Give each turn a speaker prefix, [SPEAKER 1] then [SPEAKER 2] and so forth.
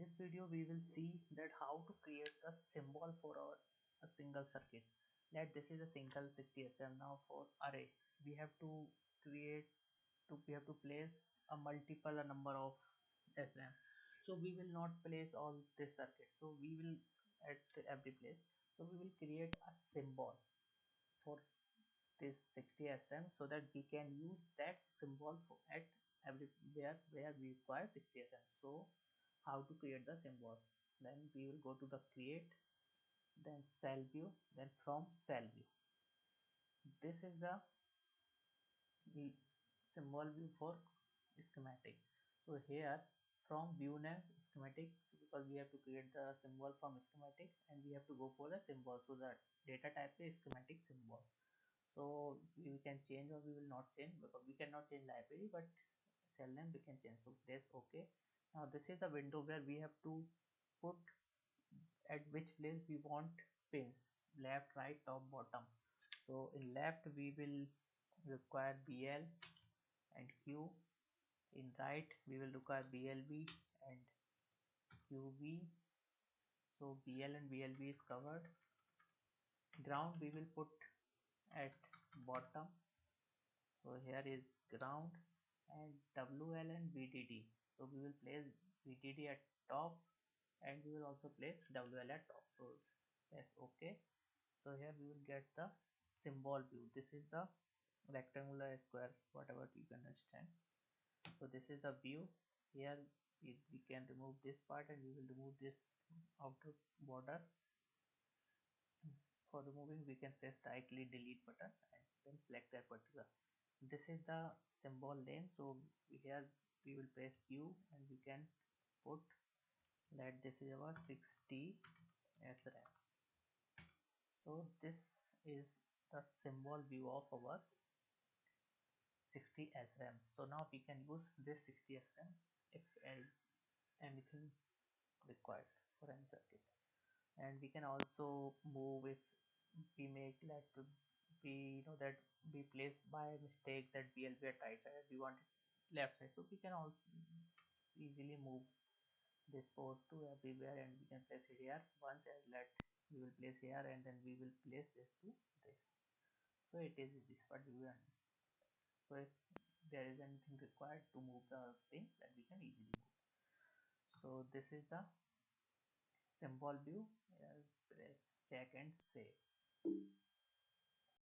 [SPEAKER 1] this video we will see that how to create a symbol for a single circuit. That this is a single 60 SRAM. Now for array we have to place a multiple number of SRAM. So we will not place all this circuit. So we will at every place. So we will create a symbol for this 60 SRAM so that we can use that symbol for at everywhere where we require 60 SRAM. So how to create the symbol? Then we will go to the create, then cell view, then from cell view. This is the symbol view for schematic. So here from view name schematic, because we have to create the symbol from schematic and we have to go for the symbol. So the data type is schematic symbol. So we can change or we will not change, because we cannot change library, but cell name we can change. So that's okay. Now this is the window where we have to put at which place we want pins, left, right, top, bottom. So in left we will require BL and Q. In right we will require BLB and QB. So BL and BLB is covered. Ground we will put at bottom. So here is ground, and WL and VDD. So we will place VDD at top and we will also place WL at top. So that's okay. So here we will get the symbol view. This is the rectangular, square, whatever you can understand. So this is the view. Here we can remove this part and we will remove this outer border. For removing we can press directly delete button and then select that particular. This is the symbol name. So here we will press Q and we can put that this is our 60 SRAM. So this is the symbol view of our 60 SRAM. So now we can use this 60 SRAM if anything required for any circuit. And we can also move if we make like we know that we place by mistake that BLB at right side, we want it left side, so we can also easily move this port to everywhere and we can place it here once, and let we will place here and then we will place this to this. So it is this what we want. So if there is anything required to move the thing, that we can easily move. So this is the symbol view. Press check and save.